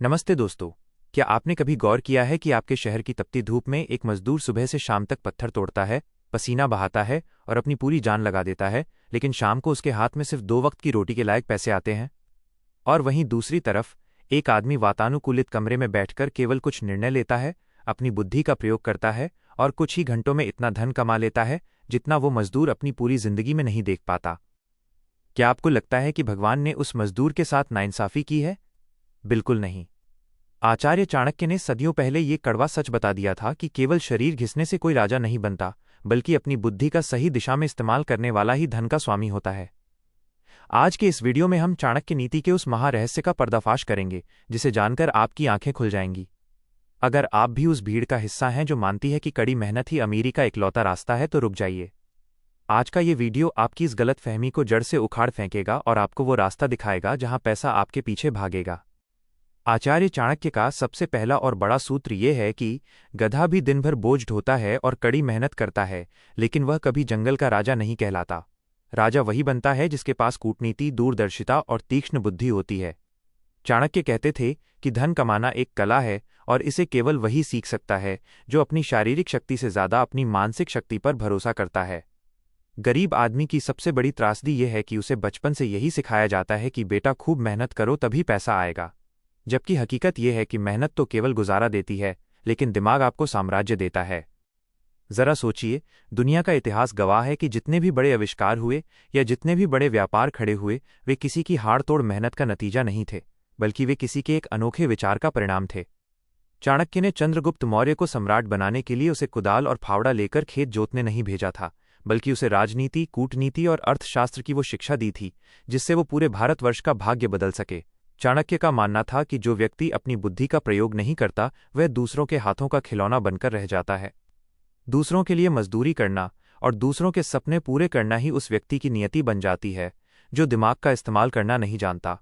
नमस्ते दोस्तों। क्या आपने कभी गौर किया है कि आपके शहर की तपती धूप में एक मजदूर सुबह से शाम तक पत्थर तोड़ता है, पसीना बहाता है और अपनी पूरी जान लगा देता है, लेकिन शाम को उसके हाथ में सिर्फ 2 वक्त की रोटी के लायक पैसे आते हैं? और वहीं दूसरी तरफ एक आदमी वातानुकूलित कमरे में बैठकर केवल कुछ निर्णय लेता है, अपनी बुद्धि का प्रयोग करता है और कुछ ही घंटों में इतना धन कमा लेता है जितना वो मजदूर अपनी पूरी जिंदगी में नहीं देख पाता। क्या आपको लगता है कि भगवान ने उस मजदूर के साथ नाइंसाफी की है? बिल्कुल नहीं। आचार्य चाणक्य ने सदियों पहले ये कड़वा सच बता दिया था कि केवल शरीर घिसने से कोई राजा नहीं बनता, बल्कि अपनी बुद्धि का सही दिशा में इस्तेमाल करने वाला ही धन का स्वामी होता है। आज के इस वीडियो में हम चाणक्य नीति के उस महारहस्य का पर्दाफाश करेंगे जिसे जानकर आपकी आंखें खुल जाएंगी। अगर आप भी उस भीड़ का हिस्सा हैं जो मानती है कि कड़ी मेहनत ही अमीरी का इकलौता रास्ता है, तो रुक जाइए। आज का ये वीडियो आपकी इस गलत फहमी को जड़ से उखाड़ फेंकेगा और आपको वो रास्ता दिखाएगा जहां पैसा आपके पीछे भागेगा। आचार्य चाणक्य का सबसे पहला और बड़ा सूत्र ये है कि गधा भी दिन भर बोझ ढोता है और कड़ी मेहनत करता है, लेकिन वह कभी जंगल का राजा नहीं कहलाता। राजा वही बनता है जिसके पास कूटनीति, दूरदर्शिता और तीक्ष्ण बुद्धि होती है। चाणक्य कहते थे कि धन कमाना एक कला है और इसे केवल वही सीख सकता है जो अपनी शारीरिक शक्ति से ज्यादा अपनी मानसिक शक्ति पर भरोसा करता है। गरीब आदमी की सबसे बड़ी त्रासदी यह है कि उसे बचपन से यही सिखाया जाता है कि बेटा खूब मेहनत करो तभी पैसा आएगा, जबकि हकीकत यह है कि मेहनत तो केवल गुजारा देती है, लेकिन दिमाग आपको साम्राज्य देता है। जरा सोचिए, दुनिया का इतिहास गवाह है कि जितने भी बड़े आविष्कार हुए या जितने भी बड़े व्यापार खड़े हुए, वे किसी की हाड़-तोड़ मेहनत का नतीजा नहीं थे, बल्कि वे किसी के एक अनोखे विचार का परिणाम थे। चाणक्य ने चंद्रगुप्त मौर्य को सम्राट बनाने के लिए उसे कुदाल और फावड़ा लेकर खेत जोतने नहीं भेजा था, बल्कि उसे राजनीति, कूटनीति और अर्थशास्त्र की वो शिक्षा दी थी जिससे वो पूरे भारतवर्ष का भाग्य बदल सके। चाणक्य का मानना था कि जो व्यक्ति अपनी बुद्धि का प्रयोग नहीं करता, वह दूसरों के हाथों का खिलौना बनकर रह जाता है। दूसरों के लिए मजदूरी करना और दूसरों के सपने पूरे करना ही उस व्यक्ति की नियति बन जाती है जो दिमाग का इस्तेमाल करना नहीं जानता।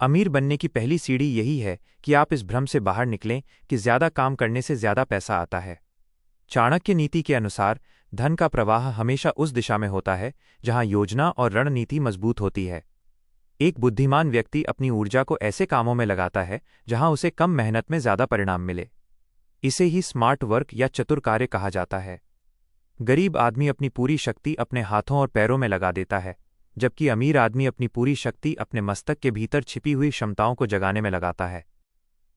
अमीर बनने की पहली सीढ़ी यही है कि आप इस भ्रम से बाहर निकलें कि ज्यादा काम करने से ज्यादा पैसा आता है। चाणक्य नीति के अनुसार धन का प्रवाह हमेशा उस दिशा में होता है जहां योजना और रणनीति मजबूत होती है। एक बुद्धिमान व्यक्ति अपनी ऊर्जा को ऐसे कामों में लगाता है जहां उसे कम मेहनत में ज्यादा परिणाम मिले। इसे ही स्मार्ट वर्क या चतुर कार्य कहा जाता है। गरीब आदमी अपनी पूरी शक्ति अपने हाथों और पैरों में लगा देता है, जबकि अमीर आदमी अपनी पूरी शक्ति अपने मस्तक के भीतर छिपी हुई क्षमताओं को जगाने में लगाता है।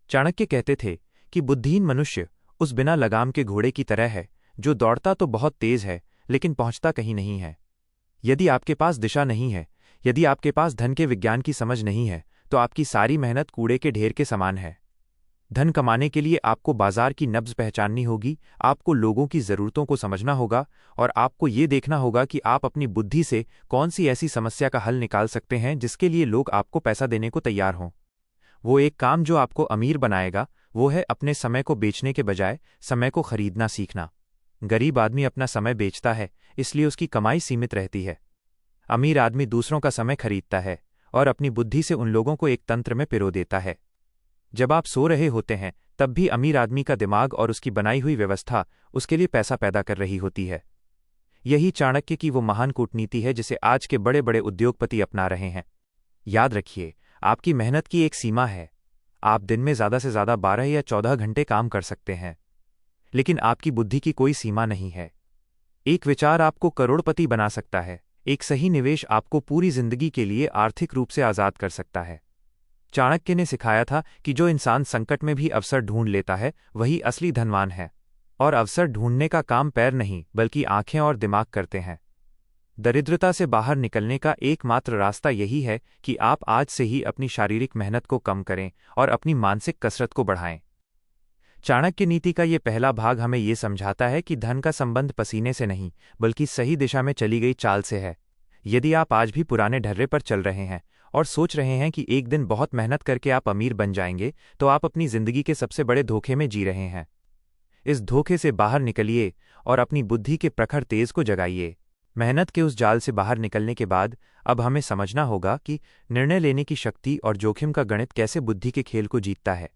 चाणक्य कहते थे कि बुद्धिहीन मनुष्य उस बिना लगाम के घोड़े की तरह है जो दौड़ता तो बहुत तेज है लेकिन पहुंचता कहीं नहीं है। यदि आपके पास दिशा नहीं है, यदि आपके पास धन के विज्ञान की समझ नहीं है, तो आपकी सारी मेहनत कूड़े के ढेर के समान है। धन कमाने के लिए आपको बाजार की नब्ज पहचाननी होगी, आपको लोगों की जरूरतों को समझना होगा और आपको ये देखना होगा कि आप अपनी बुद्धि से कौन सी ऐसी समस्या का हल निकाल सकते हैं जिसके लिए लोग आपको पैसा देने को तैयार हों। वो एक काम जो आपको अमीर बनाएगा वो है अपने समय को बेचने के बजाय समय को खरीदना सीखना। गरीब आदमी अपना समय बेचता है, इसलिए उसकी कमाई सीमित रहती है। अमीर आदमी दूसरों का समय खरीदता है और अपनी बुद्धि से उन लोगों को एक तंत्र में पिरो देता है। जब आप सो रहे होते हैं तब भी अमीर आदमी का दिमाग और उसकी बनाई हुई व्यवस्था उसके लिए पैसा पैदा कर रही होती है। यही चाणक्य की वो महान कूटनीति है जिसे आज के बड़े बड़े उद्योगपति अपना रहे हैं। याद रखिए, आपकी मेहनत की एक सीमा है। आप दिन में ज्यादा से ज्यादा 12 या 14 घंटे काम कर सकते हैं, लेकिन आपकी बुद्धि की कोई सीमा नहीं है। एक विचार आपको करोड़पति बना सकता है, एक सही निवेश आपको पूरी जिंदगी के लिए आर्थिक रूप से आजाद कर सकता है। चाणक्य ने सिखाया था कि जो इंसान संकट में भी अवसर ढूंढ लेता है वही असली धनवान है, और अवसर ढूंढने का काम पैर नहीं बल्कि आंखें और दिमाग करते हैं। दरिद्रता से बाहर निकलने का एकमात्र रास्ता यही है कि आप आज से ही अपनी शारीरिक मेहनत को कम करें और अपनी मानसिक कसरत को बढ़ाएं। चाणक्य नीति का ये पहला भाग हमें ये समझाता है कि धन का संबंध पसीने से नहीं बल्कि सही दिशा में चली गई चाल से है। यदि आप आज भी पुराने ढर्रे पर चल रहे हैं और सोच रहे हैं कि एक दिन बहुत मेहनत करके आप अमीर बन जाएंगे, तो आप अपनी जिंदगी के सबसे बड़े धोखे में जी रहे हैं। इस धोखे से बाहर निकलिए और अपनी बुद्धि के प्रखर तेज को जगाइए। मेहनत के उस जाल से बाहर निकलने के बाद अब हमें समझना होगा कि निर्णय लेने की शक्ति और जोखिम का गणित कैसे बुद्धि के खेल को जीतता है।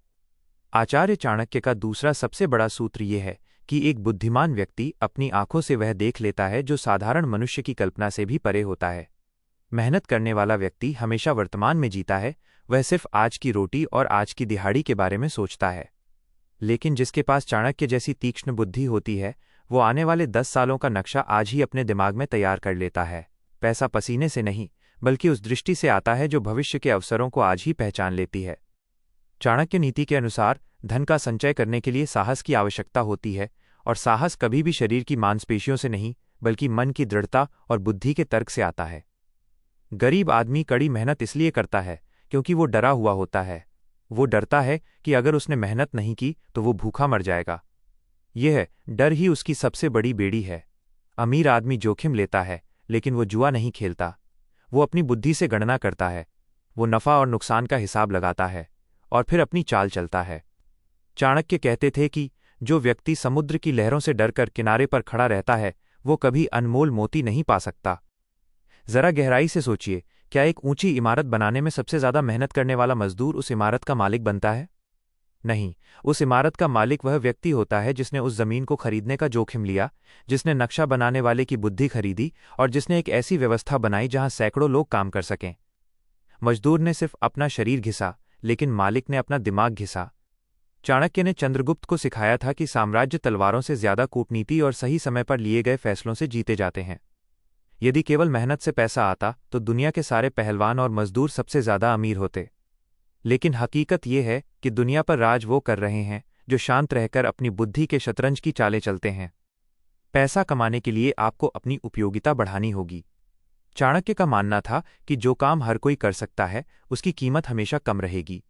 आचार्य चाणक्य का दूसरा सबसे बड़ा सूत्र यह है कि एक बुद्धिमान व्यक्ति अपनी आंखों से वह देख लेता है जो साधारण मनुष्य की कल्पना से भी परे होता है। मेहनत करने वाला व्यक्ति हमेशा वर्तमान में जीता है, वह सिर्फ आज की रोटी और आज की दिहाड़ी के बारे में सोचता है। लेकिन जिसके पास चाणक्य जैसी तीक्ष्ण बुद्धि होती है, वो आने वाले 10 सालों का नक्शा आज ही अपने दिमाग में तैयार कर लेता है। पैसा पसीने से नहीं, बल्कि उस दृष्टि से आता है जो भविष्य के अवसरों को आज ही पहचान लेती है। चाणक्य नीति के अनुसार धन का संचय करने के लिए साहस की आवश्यकता होती है, और साहस कभी भी शरीर की मांसपेशियों से नहीं, बल्कि मन की दृढ़ता और बुद्धि के तर्क से आता है। गरीब आदमी कड़ी मेहनत इसलिए करता है क्योंकि वो डरा हुआ होता है। वो डरता है कि अगर उसने मेहनत नहीं की तो वो भूखा मर जाएगा। यह डर ही उसकी सबसे बड़ी बेड़ी है। अमीर आदमी जोखिम लेता है, लेकिन वो जुआ नहीं खेलता। वो अपनी बुद्धि से गणना करता है। वो नफा और नुकसान का हिसाब लगाता है और फिर अपनी चाल चलता है। चाणक्य कहते थे कि जो व्यक्ति समुद्र की लहरों से डरकर किनारे पर खड़ा रहता है, वो कभी अनमोल मोती नहीं पा सकता। जरा गहराई से सोचिए, क्या एक ऊंची इमारत बनाने में सबसे ज्यादा मेहनत करने वाला मजदूर उस इमारत का मालिक बनता है? नहीं, उस इमारत का मालिक वह व्यक्ति होता है जिसने उस जमीन को खरीदने का जोखिम लिया, जिसने नक्शा बनाने वाले की बुद्धि खरीदी और जिसने एक ऐसी व्यवस्था बनाई जहां सैकड़ों लोग काम कर सकें। मजदूर ने सिर्फ अपना शरीर घिसा, लेकिन मालिक ने अपना दिमाग घिसा। चाणक्य ने चंद्रगुप्त को सिखाया था कि साम्राज्य तलवारों से ज्यादा कूटनीति और सही समय पर लिए गए फैसलों से जीते जाते हैं। यदि केवल मेहनत से पैसा आता तो दुनिया के सारे पहलवान और मजदूर सबसे ज्यादा अमीर होते। लेकिन हकीकत यह है कि दुनिया पर राज वो कर रहे हैं जो शांत रहकर अपनी बुद्धि के शतरंज की चालें चलते हैं। पैसा कमाने के लिए आपको अपनी उपयोगिता बढ़ानी होगी। चाणक्य का मानना था कि जो काम हर कोई कर सकता है, उसकी कीमत हमेशा कम रहेगी।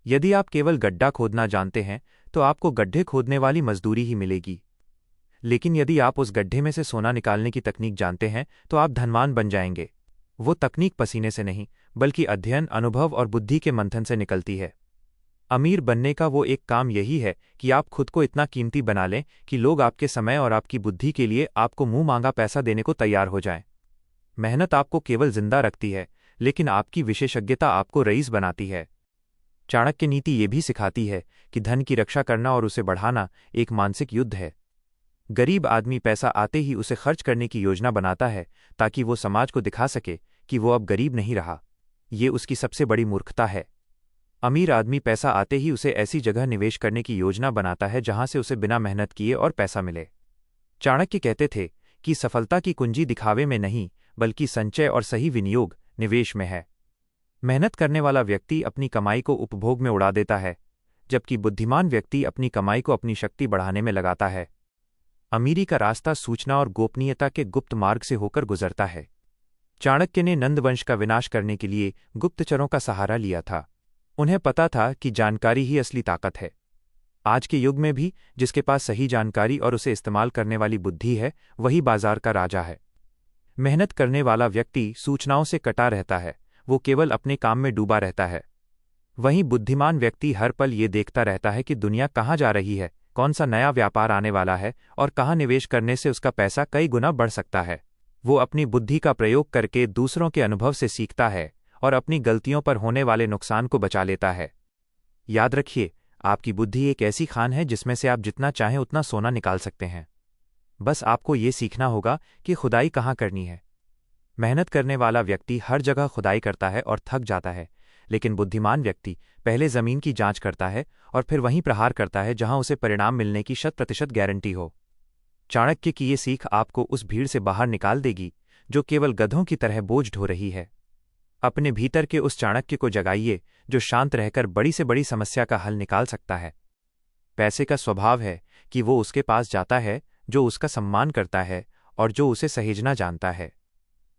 यदि आप केवल गड्ढा खोदना जानते हैं तो आपको गड्ढे खोदने वाली मजदूरी ही मिलेगी। लेकिन यदि आप उस गड्ढे में से सोना निकालने की तकनीक जानते हैं तो आप धनवान बन जाएंगे। वो तकनीक पसीने से नहीं, बल्कि अध्ययन, अनुभव और बुद्धि के मंथन से निकलती है। अमीर बनने का वो एक काम यही है कि आप खुद को इतना कीमती बना लें कि लोग आपके समय और आपकी बुद्धि के लिए आपको मुंह मांगा पैसा देने को तैयार हो जाएं। मेहनत आपको केवल जिंदा रखती है, लेकिन आपकी विशेषज्ञता आपको रईस बनाती है। चाणक्य नीति ये भी सिखाती है कि धन की रक्षा करना और उसे बढ़ाना एक मानसिक युद्ध है। गरीब आदमी पैसा आते ही उसे खर्च करने की योजना बनाता है ताकि वो समाज को दिखा सके कि वो अब गरीब नहीं रहा। ये उसकी सबसे बड़ी मूर्खता है। अमीर आदमी पैसा आते ही उसे ऐसी जगह निवेश करने की योजना बनाता है जहां से उसे बिना मेहनत किए और पैसा मिले। चाणक्य कहते थे कि सफलता की कुंजी दिखावे में नहीं, बल्कि संचय और सही विनियोग, निवेश में है। मेहनत करने वाला व्यक्ति अपनी कमाई को उपभोग में उड़ा देता है, जबकि बुद्धिमान व्यक्ति अपनी कमाई को अपनी शक्ति बढ़ाने में लगाता है। अमीरी का रास्ता सूचना और गोपनीयता के गुप्त मार्ग से होकर गुजरता है। चाणक्य ने नंदवंश का विनाश करने के लिए गुप्तचरों का सहारा लिया था। उन्हें पता था कि जानकारी ही असली ताकत है। आज के युग में भी जिसके पास सही जानकारी और उसे इस्तेमाल करने वाली बुद्धि है, वही बाजार का राजा है। मेहनत करने वाला व्यक्ति सूचनाओं से कटा रहता है, वो केवल अपने काम में डूबा रहता है। वहीं बुद्धिमान व्यक्ति हर पल ये देखता रहता है कि दुनिया कहाँ जा रही है, कौन सा नया व्यापार आने वाला है और कहाँ निवेश करने से उसका पैसा कई गुना बढ़ सकता है। वो अपनी बुद्धि का प्रयोग करके दूसरों के अनुभव से सीखता है और अपनी गलतियों पर होने वाले नुकसान को बचा लेता है। याद रखिए, आपकी बुद्धि एक ऐसी खान है जिसमें से आप जितना चाहें उतना सोना निकाल सकते हैं। बस आपको ये सीखना होगा कि खुदाई कहाँ करनी है। मेहनत करने वाला व्यक्ति हर जगह खुदाई करता है और थक जाता है, लेकिन बुद्धिमान व्यक्ति पहले जमीन की जांच करता है और फिर वहीं प्रहार करता है जहां उसे परिणाम मिलने की 100% गारंटी हो। चाणक्य की ये सीख आपको उस भीड़ से बाहर निकाल देगी जो केवल गधों की तरह बोझ ढो रही है। अपने भीतर के उस चाणक्य को जगाइए जो शांत रहकर बड़ी से बड़ी समस्या का हल निकाल सकता है। पैसे का स्वभाव है कि वो उसके पास जाता है जो उसका सम्मान करता है और जो उसे सहेजना जानता है।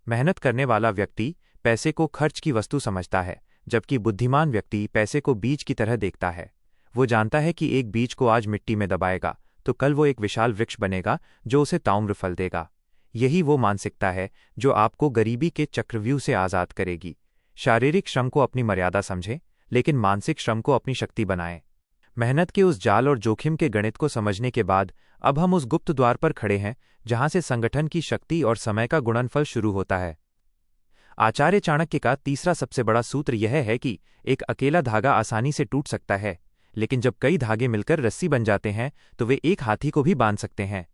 मेहनत करने वाला व्यक्ति पैसे को खर्च की वस्तु समझता है, जबकि बुद्धिमान व्यक्ति पैसे को बीज की तरह देखता है। वो जानता है कि एक बीज को आज मिट्टी में दबाएगा तो कल वो एक विशाल वृक्ष बनेगा जो उसे ताउम्र फल देगा। यही वो मानसिकता है जो आपको गरीबी के चक्रव्यूह से आज़ाद करेगी। शारीरिक श्रम को अपनी मर्यादा समझें, लेकिन मानसिक श्रम को अपनी शक्ति बनाएं। मेहनत के उस जाल और जोखिम के गणित को समझने के बाद अब हम उस गुप्त द्वार पर खड़े हैं जहां से संगठन की शक्ति और समय का गुणनफल शुरू होता है। आचार्य चाणक्य का तीसरा सबसे बड़ा सूत्र यह है कि एक अकेला धागा आसानी से टूट सकता है, लेकिन जब कई धागे मिलकर रस्सी बन जाते हैं तो वे एक हाथी को भी बांध सकते हैं।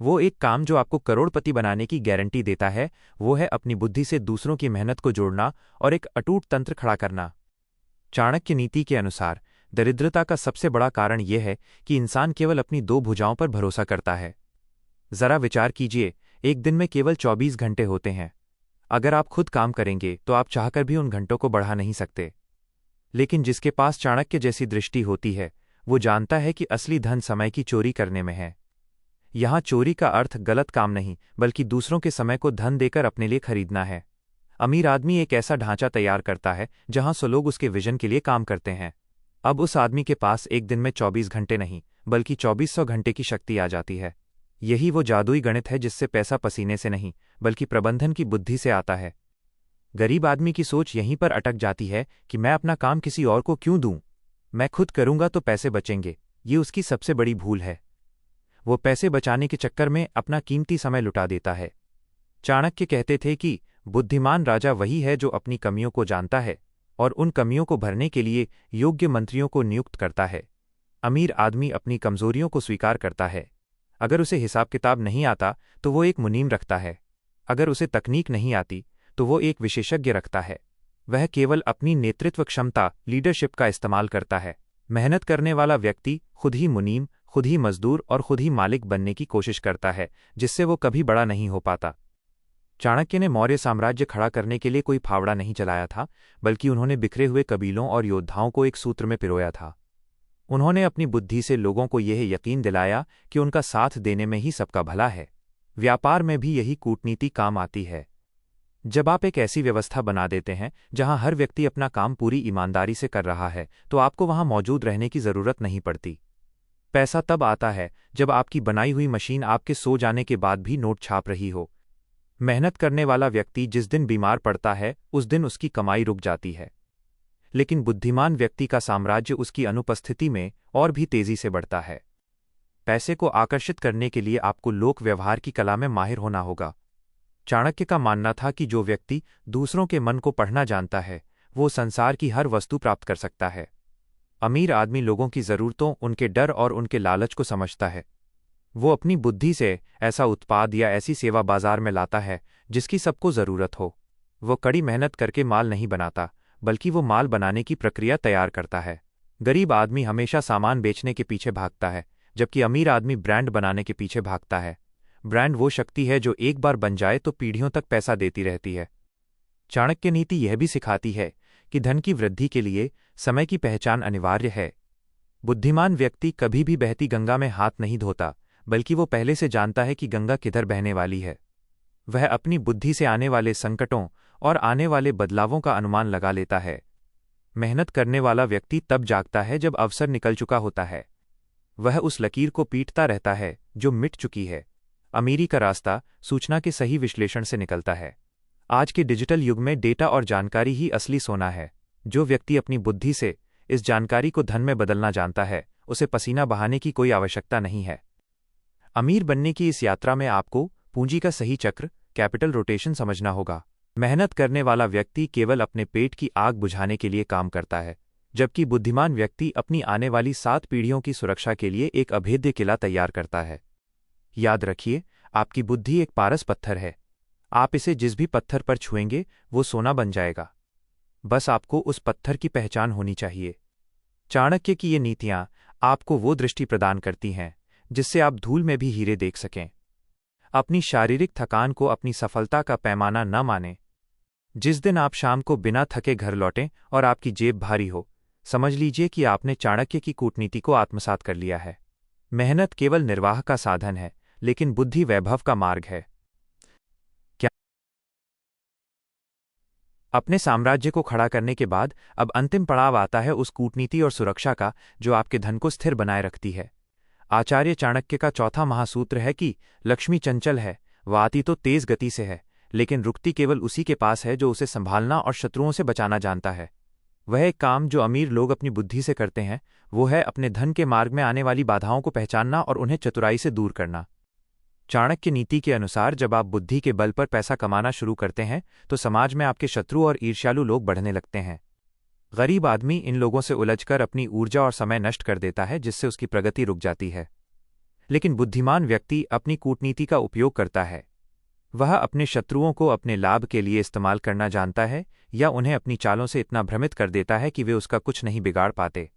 वो एक काम जो आपको करोड़पति बनाने की गारंटी देता है, वो है अपनी बुद्धि से दूसरों की मेहनत को जोड़ना और एक अटूट तंत्र खड़ा करना। चाणक्य नीति के अनुसार दरिद्रता का सबसे बड़ा कारण यह है कि इंसान केवल अपनी दो भुजाओं पर भरोसा करता है। जरा विचार कीजिए, एक दिन में केवल 24 घंटे होते हैं। अगर आप खुद काम करेंगे तो आप चाहकर भी उन घंटों को बढ़ा नहीं सकते। लेकिन जिसके पास चाणक्य जैसी दृष्टि होती है, वो जानता है कि असली धन समय की चोरी करने में है। यहाँ चोरी का अर्थ गलत काम नहीं, बल्कि दूसरों के समय को धन देकर अपने लिए खरीदना है। अमीर आदमी एक ऐसा ढांचा तैयार करता है जहां 100 लोग उसके विजन के लिए काम करते हैं। अब उस आदमी के पास एक दिन में 24 घंटे नहीं, बल्कि 2400 घंटे की शक्ति आ जाती है। यही वो जादुई गणित है जिससे पैसा पसीने से नहीं, बल्कि प्रबंधन की बुद्धि से आता है। गरीब आदमी की सोच यहीं पर अटक जाती है कि मैं अपना काम किसी और को क्यों दूं, मैं खुद करूंगा तो पैसे बचेंगे। ये उसकी सबसे बड़ी भूल है। वो पैसे बचाने के चक्कर में अपना कीमती समय लुटा देता है। चाणक्य कहते थे कि बुद्धिमान राजा वही है जो अपनी कमियों को जानता है और उन कमियों को भरने के लिए योग्य मंत्रियों को नियुक्त करता है। अमीर आदमी अपनी कमजोरियों को स्वीकार करता है। अगर उसे हिसाब किताब नहीं आता तो वो एक मुनीम रखता है। अगर उसे तकनीक नहीं आती तो वो एक विशेषज्ञ रखता है। वह केवल अपनी नेतृत्व क्षमता, लीडरशिप का इस्तेमाल करता है। मेहनत करने वाला व्यक्ति खुद ही मुनीम, खुद ही मजदूर और खुद ही मालिक बनने की कोशिश करता है, जिससे वो कभी बड़ा नहीं हो पाता। चाणक्य ने मौर्य साम्राज्य खड़ा करने के लिए कोई फावड़ा नहीं चलाया था, बल्कि उन्होंने बिखरे हुए कबीलों और योद्धाओं को एक सूत्र में पिरोया था। उन्होंने अपनी बुद्धि से लोगों को यह यकीन दिलाया कि उनका साथ देने में ही सबका भला है। व्यापार में भी यही कूटनीति काम आती है। जब आप एक ऐसी व्यवस्था बना देते हैं जहां हर व्यक्ति अपना काम पूरी ईमानदारी से कर रहा है, तो आपको वहां मौजूद रहने की जरूरत नहीं पड़ती। पैसा तब आता है जब आपकी बनाई हुई मशीन आपके सो जाने के बाद भी नोट छाप रही हो। मेहनत करने वाला व्यक्ति जिस दिन बीमार पड़ता है, उस दिन उसकी कमाई रुक जाती है। लेकिन बुद्धिमान व्यक्ति का साम्राज्य उसकी अनुपस्थिति में और भी तेजी से बढ़ता है। पैसे को आकर्षित करने के लिए आपको लोक व्यवहार की कला में माहिर होना होगा। चाणक्य का मानना था कि जो व्यक्ति दूसरों के मन को पढ़ना जानता है, वो संसार की हर वस्तु प्राप्त कर सकता है। अमीर आदमी लोगों की जरूरतों, उनके डर और उनके लालच को समझता है। वो अपनी बुद्धि से ऐसा उत्पाद या ऐसी सेवा बाजार में लाता है जिसकी सबको जरूरत हो। वो कड़ी मेहनत करके माल नहीं बनाता, बल्कि वो माल बनाने की प्रक्रिया तैयार करता है। गरीब आदमी हमेशा सामान बेचने के पीछे भागता है, जबकि अमीर आदमी ब्रांड बनाने के पीछे भागता है। ब्रांड वो शक्ति है जो एक बार बन जाए तो पीढ़ियों तक पैसा देती रहती है। चाणक्य नीति यह भी सिखाती है कि धन की वृद्धि के लिए समय की पहचान अनिवार्य है। बुद्धिमान व्यक्ति कभी भी बहती गंगा में हाथ नहीं धोता, बल्कि वो पहले से जानता है कि गंगा किधर बहने वाली है। वह अपनी बुद्धि से आने वाले संकटों और आने वाले बदलावों का अनुमान लगा लेता है। मेहनत करने वाला व्यक्ति तब जागता है जब अवसर निकल चुका होता है। वह उस लकीर को पीटता रहता है जो मिट चुकी है। अमीरी का रास्ता सूचना के सही विश्लेषण से निकलता है। आज के डिजिटल युग में डेटा और जानकारी ही असली सोना है। जो व्यक्ति अपनी बुद्धि से इस जानकारी को धन में बदलना जानता है, उसे पसीना बहाने की कोई आवश्यकता नहीं है। अमीर बनने की इस यात्रा में आपको पूंजी का सही चक्र, कैपिटल रोटेशन समझना होगा। मेहनत करने वाला व्यक्ति केवल अपने पेट की आग बुझाने के लिए काम करता है, जबकि बुद्धिमान व्यक्ति अपनी आने वाली 7 पीढ़ियों की सुरक्षा के लिए एक अभेद्य किला तैयार करता है। याद रखिए, आपकी बुद्धि एक पारस पत्थर है। आप इसे जिस भी पत्थर पर छुएंगे वो सोना बन जाएगा। बस आपको उस पत्थर की पहचान होनी चाहिए। चाणक्य की ये नीतियां आपको वो दृष्टि प्रदान करती हैं जिससे आप धूल में भी हीरे देख सकें। अपनी शारीरिक थकान को अपनी सफलता का पैमाना न मानें। जिस दिन आप शाम को बिना थके घर लौटें और आपकी जेब भारी हो, समझ लीजिए कि आपने चाणक्य की कूटनीति को आत्मसात कर लिया है। मेहनत केवल निर्वाह का साधन है, लेकिन बुद्धि वैभव का मार्ग है। क्या अपने साम्राज्य को खड़ा करने के बाद अब अंतिम पड़ाव आता है उस कूटनीति और सुरक्षा का जो आपके धन को स्थिर बनाए रखती है। आचार्य चाणक्य का चौथा महासूत्र है कि लक्ष्मी चंचल है, वह आती तो तेज गति से है, लेकिन रुकती केवल उसी के पास है जो उसे संभालना और शत्रुओं से बचाना जानता है। वह एक काम जो अमीर लोग अपनी बुद्धि से करते हैं, वो है अपने धन के मार्ग में आने वाली बाधाओं को पहचानना और उन्हें चतुराई से दूर करना। चाणक्य नीति के अनुसार जब आप बुद्धि के बल पर पैसा कमाना शुरू करते हैं तो समाज में आपके शत्रु और ईर्ष्यालु लोग बढ़ने लगते हैं। गरीब आदमी इन लोगों से उलझकर अपनी ऊर्जा और समय नष्ट कर देता है, जिससे उसकी प्रगति रुक जाती है। लेकिन बुद्धिमान व्यक्ति अपनी कूटनीति का उपयोग करता है। वह अपने शत्रुओं को अपने लाभ के लिए इस्तेमाल करना जानता है या उन्हें अपनी चालों से इतना भ्रमित कर देता है कि वे उसका कुछ नहीं बिगाड़ पाते।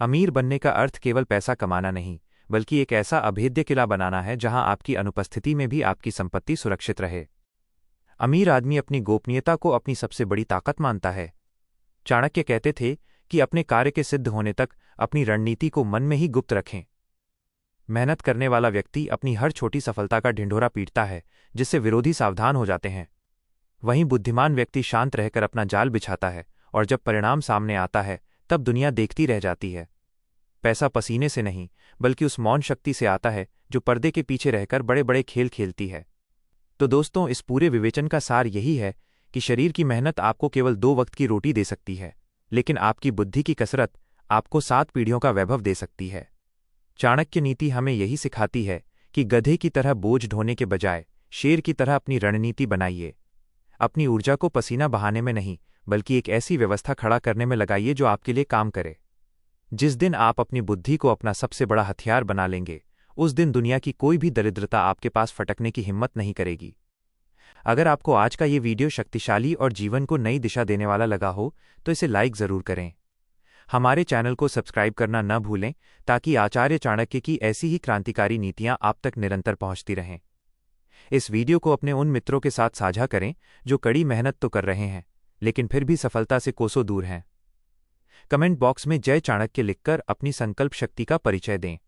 अमीर बनने का अर्थ केवल पैसा कमाना नहीं, बल्कि एक ऐसा अभेद्य किला बनाना है जहां आपकी अनुपस्थिति में भी आपकी संपत्ति सुरक्षित रहे। अमीर आदमी अपनी गोपनीयता को अपनी सबसे बड़ी ताकत मानता है। चाणक्य कहते थे कि अपने कार्य के सिद्ध होने तक अपनी रणनीति को मन में ही गुप्त रखें। मेहनत करने वाला व्यक्ति अपनी हर छोटी सफलता का ढिंढोरा पीटता है, जिससे विरोधी सावधान हो जाते हैं। वहीं बुद्धिमान व्यक्ति शांत रहकर अपना जाल बिछाता है, और जब परिणाम सामने आता है तब दुनिया देखती रह जाती है। पैसा पसीने से नहीं, बल्कि उस मौन शक्ति से आता है जो पर्दे के पीछे रहकर बड़े बड़े खेल खेलती है। तो दोस्तों, इस पूरे विवेचन का सार यही है कि शरीर की मेहनत आपको केवल 2 वक्त की रोटी दे सकती है, लेकिन आपकी बुद्धि की कसरत आपको 7 पीढ़ियों का वैभव दे सकती है। चाणक्य नीति हमें यही सिखाती है कि गधे की तरह बोझ ढोने के बजाय शेर की तरह अपनी रणनीति बनाइए। अपनी ऊर्जा को पसीना बहाने में नहीं, बल्कि एक ऐसी व्यवस्था खड़ा करने में लगाइए जो आपके लिए काम करे। जिस दिन आप अपनी बुद्धि को अपना सबसे बड़ा हथियार बना लेंगे, उस दिन दुनिया की कोई भी दरिद्रता आपके पास फटकने की हिम्मत नहीं करेगी। अगर आपको आज का ये वीडियो शक्तिशाली और जीवन को नई दिशा देने वाला लगा हो, तो इसे लाइक ज़रूर करें। हमारे चैनल को सब्सक्राइब करना न भूलें, ताकि आचार्य चाणक्य की ऐसी ही क्रांतिकारी नीतियां आप तक निरंतर पहुंचती रहें। इस वीडियो को अपने उन मित्रों के साथ साझा करें जो कड़ी मेहनत तो कर रहे हैं, लेकिन फिर भी सफलता से कोसों दूर हैं। कमेंट बॉक्स में जय चाणक्य लिखकर अपनी संकल्प शक्ति का परिचय दें।